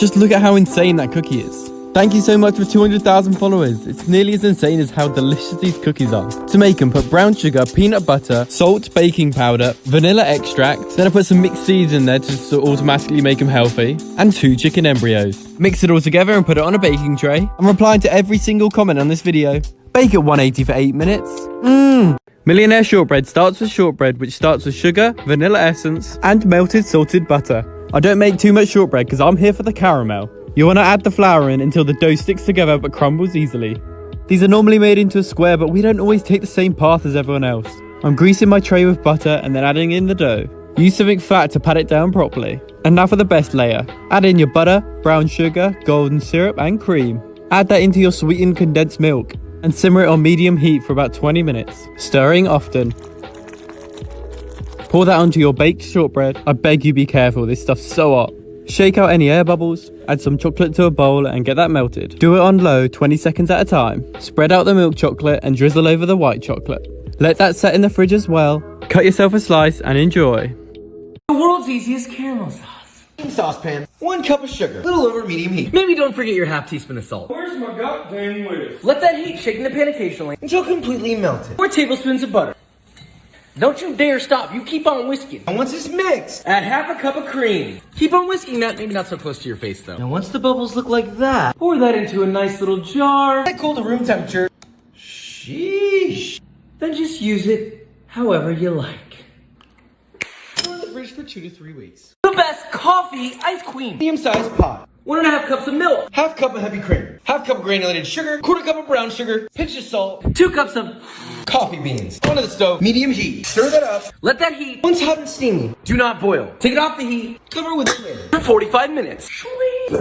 Just look at how insane that cookie is. Thank you so much for 200,000 followers. It's nearly as insane as how delicious these cookies are. To make them, put brown sugar, peanut butter, salt, baking powder, vanilla extract. Then I put some mixed seeds in there to automatically make them healthy. And 2 chicken embryos. Mix it all together and put it on a baking tray. I'm replying to every single comment on this video. Bake at 180 for 8 minutes. Millionaire shortbread starts with shortbread, which starts with sugar, vanilla essence, and melted salted butter. I don't make too much shortbread because I'm here for the caramel. You want to add the flour in until the dough sticks together but crumbles easily. These are normally made into a square, but we don't always take the same path as everyone else. I'm greasing my tray with butter and then adding in the dough. Use something fat to pat it down properly. And now for the best layer. Add in your butter, brown sugar, golden syrup and cream. Add that into your sweetened condensed milk and simmer it on medium heat for about 20 minutes, stirring often. Pour that onto your baked shortbread. I beg you be careful, this stuff's so hot. Shake out any air bubbles, add some chocolate to a bowl and get that melted. Do it on low 20 seconds at a time. Spread out the milk chocolate and drizzle over the white chocolate. Let that set in the fridge as well. Cut yourself a slice and enjoy. The world's easiest caramel sauce. Saucepan, 1 cup of sugar, little over medium heat. Maybe don't forget your half teaspoon of salt. Where's my goddamn whisk? Let that heat, shaking the pan occasionally. Until completely melted. 4 tablespoons of butter. Don't you dare stop, you keep on whisking. And once it's mixed, Add half a cup of cream. Keep on whisking that, maybe not so close to your face though. now once the bubbles look like that, Pour that into a nice little jar. let cool to room temperature. Sheesh. Then just use it however you like. Store in the fridge for 2 to 3 weeks. The best coffee ice cream. Medium-sized pot. 1.5 cups of milk. Half cup of heavy cream. Half cup of granulated sugar. Quarter cup of brown sugar. Pinch of salt. 2 cups of... Coffee beans. Onto the stove. Medium heat. Stir that up. Let that heat. Once hot and steamy, Do not boil. Take it off the heat cover with a lid. for 45 minutes.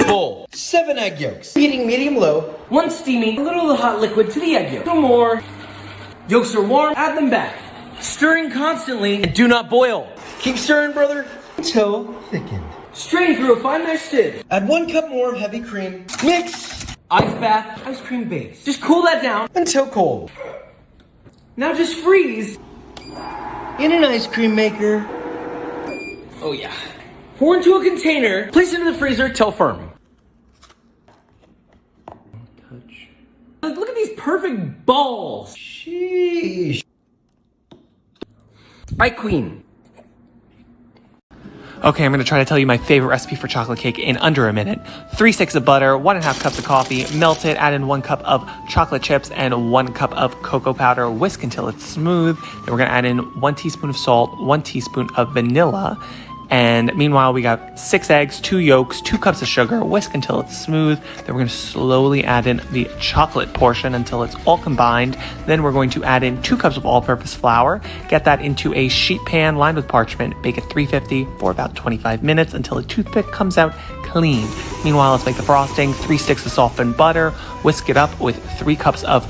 Bowl. 7 egg yolks. Heating medium-low. 1 steamy, a little of the hot liquid to the egg yolk. No more. Yolks are warm, add them back. Stirring constantly and do not boil. Keep stirring, brother, until thickened. Strain through a fine mesh sieve. Add 1 cup more of heavy cream. Mix Ice bath, ice cream base. Just cool that down. until cold. Now just freeze. In an ice cream maker. Oh yeah. Pour into a container, place it in the freezer till firm. Touch. Look at these perfect balls. Sheesh. Right, queen. Okay, I'm going to try to tell you my favorite recipe for chocolate cake in under a minute. 3 sticks of butter, 1.5 cups of coffee, melt it, add in 1 cup of chocolate chips and 1 cup of cocoa powder, whisk until it's smooth. Then we're going to add in 1 teaspoon of salt, 1 teaspoon of vanilla, and meanwhile we got 6 eggs, 2 yolks, 2 cups of sugar, whisk until it's smooth. Then we're going to slowly add in the chocolate portion until it's all combined. Then we're going to add in 2 cups of all-purpose flour, get that into a sheet pan lined with parchment, bake at 350 for about 25 minutes until a toothpick comes out clean. Meanwhile, let's make the frosting. 3 sticks of softened butter, whisk it up with 3 cups of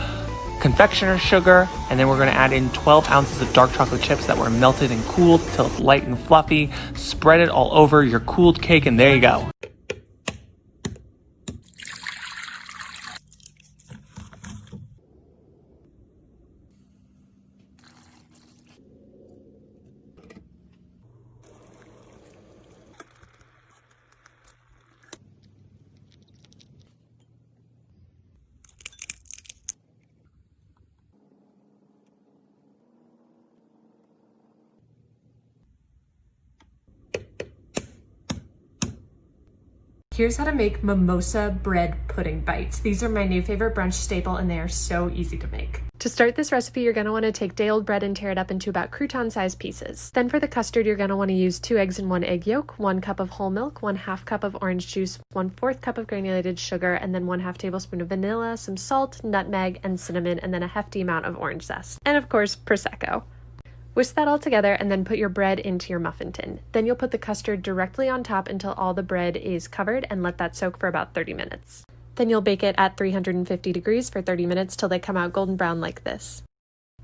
confectioner's sugar, and then we're going to add in 12 ounces of dark chocolate chips that were melted and cooled till it's light and fluffy. Spread it all over your cooled cake, and there you go. Here's how to make mimosa bread pudding bites. These are my new favorite brunch staple and they are so easy to make. To start this recipe, you're going to want to take day-old bread and tear it up into about crouton-sized pieces. Then for the custard, you're going to want to use 2 eggs and 1 egg yolk, 1 cup of whole milk, 1/2 cup of orange juice, 1/4 cup of granulated sugar, and then 1/2 tablespoon of vanilla, some salt, nutmeg, and cinnamon, and then a hefty amount of orange zest. And of course, Prosecco. Whisk that all together and then put your bread into your muffin tin. Then you'll put the custard directly on top until all the bread is covered and let that soak for about 30 minutes. Then you'll bake it at 350 degrees for 30 minutes till they come out golden brown like this.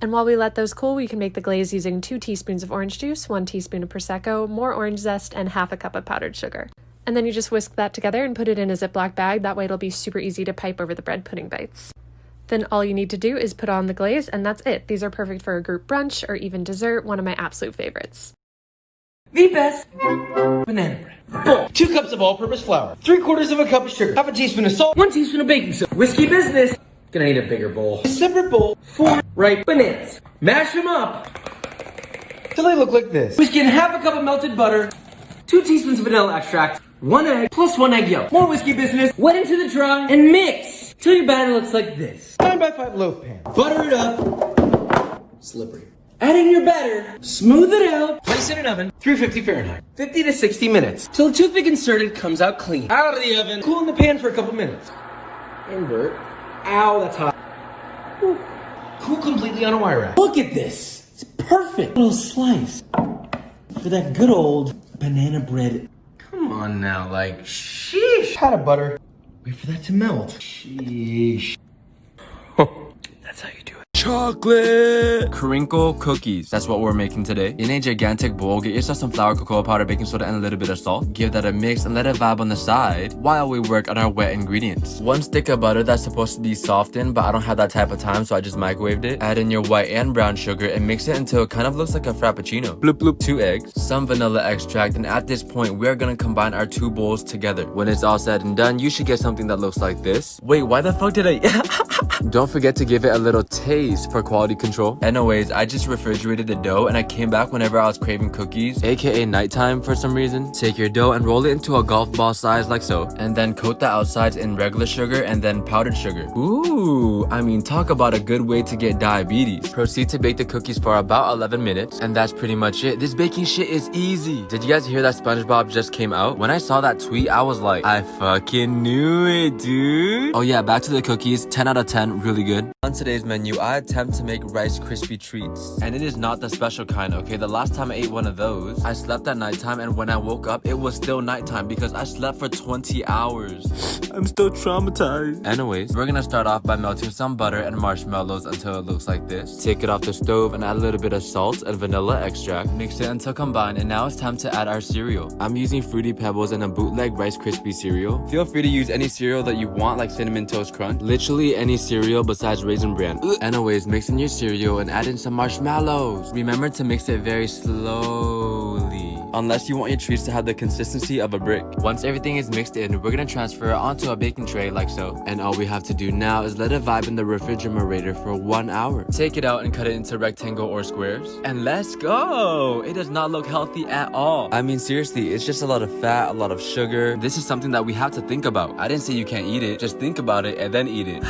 And while we let those cool, we can make the glaze using 2 teaspoons of orange juice, 1 teaspoon of Prosecco, more orange zest, and 1/2 cup of powdered sugar. And then you just whisk that together and put it in a Ziploc bag. That way it'll be super easy to pipe over the bread pudding bites. Then all you need to do is put on the glaze and that's it. These are perfect for a group brunch or even dessert, one of my absolute favorites. the best banana bread. Bowl. 2 cups of all-purpose flour, 3/4 of a cup of sugar, half a teaspoon of salt, 1 teaspoon of baking soda. Whiskey business. Gonna need a bigger bowl. a separate bowl, 4 ripe bananas. Mash them up. till they look like this. Whisk in half a cup of melted butter, 2 teaspoons of vanilla extract, 1 egg, plus 1 egg yolk. More whiskey business. Wet into the dry and mix till your batter looks like this. 9x5 loaf pan. Butter it up. Slippery. Add in your batter. Smooth it out. Place in an oven. 350 Fahrenheit. 50 to 60 minutes. Till the toothpick inserted comes out clean. Out of the oven. Cool in the pan for a couple minutes. Invert. Ow, that's hot. Whew. Cool completely on a wire rack. Look at this. It's perfect. Little slice. For that good old banana bread. Come on now, like, sheesh. Pat of butter. Wait for that to melt. Sheesh. That's how you do it. Chocolate crinkle cookies. That's what we're making today. In a gigantic bowl, get yourself some flour, cocoa powder, baking soda, and a little bit of salt. Give that a mix and let it vibe on the side while we work on our wet ingredients. 1 stick of butter that's supposed to be softened, but I don't have that type of time, so I just microwaved it. Add in your white and brown sugar and mix it until it kind of looks like a frappuccino. Bloop bloop. 2 eggs, some vanilla extract, and at this point, we're gonna combine our 2 bowls together. When it's all said and done, you should get something that looks like this. Wait, why the fuck did I? Don't forget to give it a little taste for quality control. Anyways, I just refrigerated the dough and I came back whenever I was craving cookies, aka nighttime for some reason. Take your dough and roll it into a golf ball size like so, and then coat the outsides in regular sugar and then powdered sugar. Ooh, I mean, talk about a good way to get diabetes. Proceed to bake the cookies for about 11 minutes, and that's pretty much it. This baking shit is easy. Did you guys hear that SpongeBob just came out? When I saw that tweet, I was like, I fucking knew it, dude. Oh yeah, back to the cookies. 10 out of 10, really good. On today's menu, I attempt to make Rice Krispie treats, and it is not the special kind, okay? The last time I ate one of those, I slept at nighttime, and when I woke up, it was still nighttime because I slept for 20 hours. I'm still traumatized. Anyways, we're gonna start off by melting some butter and marshmallows until it looks like this. Take it off the stove and add a little bit of salt and vanilla extract. Mix it until combined, and now it's time to add our cereal. I'm using Fruity Pebbles and a bootleg Rice Krispie cereal. Feel free to use any cereal that you want, like Cinnamon Toast Crunch. Literally any cereal besides Raisin Bran. Anyways, mix in your cereal and add in some marshmallows. Remember to mix it very slowly, unless you want your treats to have the consistency of a brick. Once everything is mixed in, we're gonna transfer it onto a baking tray like so. And all we have to do now is let it vibe in the refrigerator for 1 hour. Take it out and cut it into rectangle or squares. And let's go! It does not look healthy at all. I mean, seriously, it's just a lot of fat, a lot of sugar. This is something that we have to think about. I didn't say you can't eat it. Just think about it and then eat it.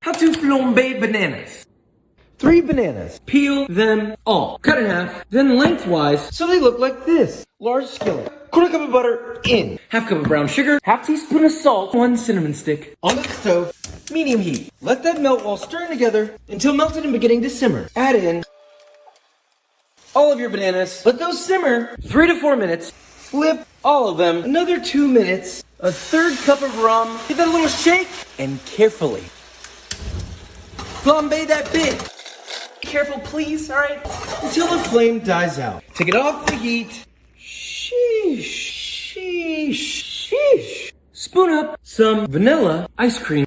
How to flambe bananas. 3 bananas. Peel them all. Cut in half, then lengthwise. So they look like this. Large skillet. 1/4 cup of butter in. Half cup of brown sugar, half teaspoon of salt, 1 cinnamon stick. On the stove, medium heat. Let that melt while stirring together until melted and beginning to simmer. Add in all of your bananas. Let those simmer 3 to 4 minutes. Flip all of them. Another 2 minutes. A 1/3 cup of rum. Give that a little shake. And carefully flambe that bit. Careful, please, alright? Until the flame dies out. Take it off the heat. Sheesh. Sheesh. Sheesh. Spoon up some vanilla ice cream.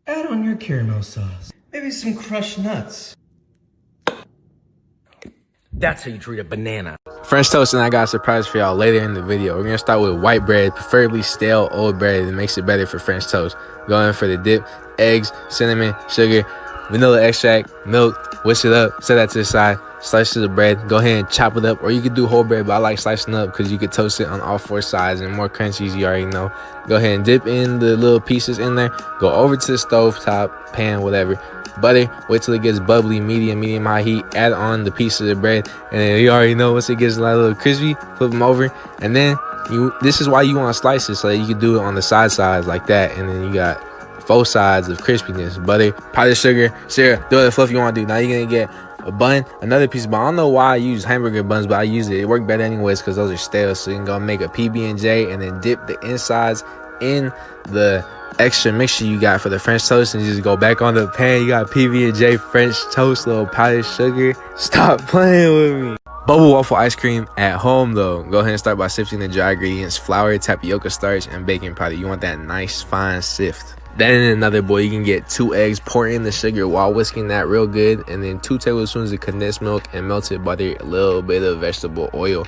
Add on your caramel sauce. Maybe some crushed nuts. That's how you treat a banana. French toast, and I got a surprise for y'all later in the video. We're gonna start with white bread, preferably stale old bread. It makes it better for French toast. Go in for the dip, eggs, cinnamon, sugar, vanilla extract, milk, whisk it up, set that to the side, slices of bread, go ahead and chop it up, or you could do whole bread, but I like slicing up because you could toast it on all 4 sides and more crunchies, you already know. Go ahead and dip in the little pieces in there, go over to the stove top, pan, whatever, butter, wait till it gets bubbly, medium high heat, add on the pieces of bread, and then you already know once it gets a little crispy, flip them over, and then this is why you want to slice it, so that you can do it on the sides like that, and then you got 4 sides of crispiness. Butter, powdered sugar, syrup, do whatever fluff you want to do. Now you're gonna get a bun, another piece of bun. I don't know why I use hamburger buns, but I use it. It worked better anyways because those are stale. So you can go make a PB&J and then dip the insides in the extra mixture you got for the French toast, and you just go back on the pan. You got PB&J French toast, little powdered sugar. Stop playing with me. Bubble waffle ice cream at home though. Go ahead and start by sifting the dry ingredients: flour, tapioca starch, and baking powder. You want that nice fine sift. Then in another bowl, you can get 2 eggs, pour in the sugar while whisking that real good, and then 2 tablespoons of condensed milk and melted butter, a little bit of vegetable oil.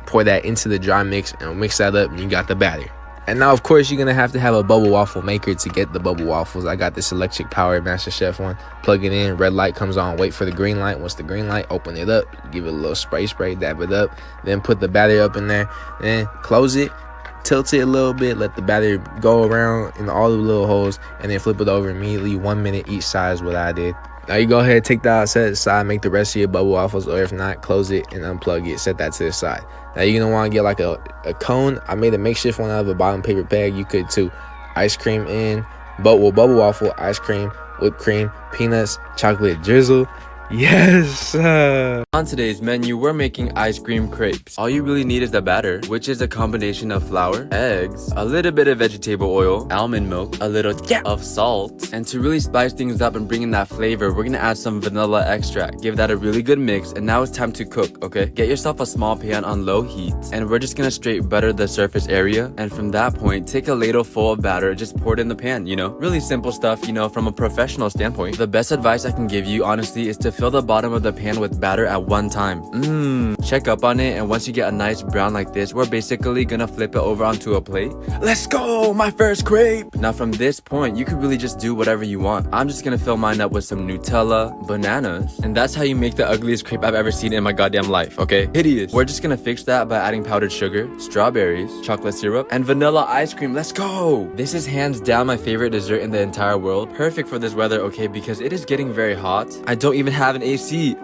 Pour that into the dry mix and mix that up, and you got the batter. And now, of course, you're gonna have to have a bubble waffle maker to get the bubble waffles. I got this electric powered MasterChef one. Plug it in, red light comes on, wait for the green light. Once the green light, open it up, give it a little spray, dab it up, then put the batter up in there, then close it, tilt it a little bit, let the batter go around in all the little holes, and then flip it over immediately. 1 minute each side is what I did. Now you go ahead, take that out, set it aside, make the rest of your bubble waffles, or if not, close it and unplug it, set that to the side. Now you're gonna want to get like a cone. I made a makeshift one out of a bottom paper bag. You could too. Ice cream in, bubble waffle, ice cream, whipped cream, peanuts, chocolate drizzle. Yes! On today's menu, we're making ice cream crepes. All you really need is the batter, which is a combination of flour, eggs, a little bit of vegetable oil, almond milk, a little of salt, and to really spice things up and bring in that flavor, we're gonna add some vanilla extract. Give that a really good mix, and now it's time to cook, okay? Get yourself a small pan on low heat, and we're just gonna straight butter the surface area, and from that point, take a ladle full of batter, just pour it in the pan, you know? Really simple stuff, you know, from a professional standpoint. The best advice I can give you, honestly, is to fill the bottom of the pan with batter at one time. Check up on it, and once you get a nice brown like this, we're basically gonna flip it over onto a plate. Let's go, my first crepe! Now from this point, you could really just do whatever you want. I'm just gonna fill mine up with some Nutella, bananas, and that's how you make the ugliest crepe I've ever seen in my goddamn life, okay? Hideous. We're just gonna fix that by adding powdered sugar, strawberries, chocolate syrup, and vanilla ice cream. Let's go! This is hands down my favorite dessert in the entire world. Perfect for this weather, okay, because it is getting very hot. I don't even have an AC.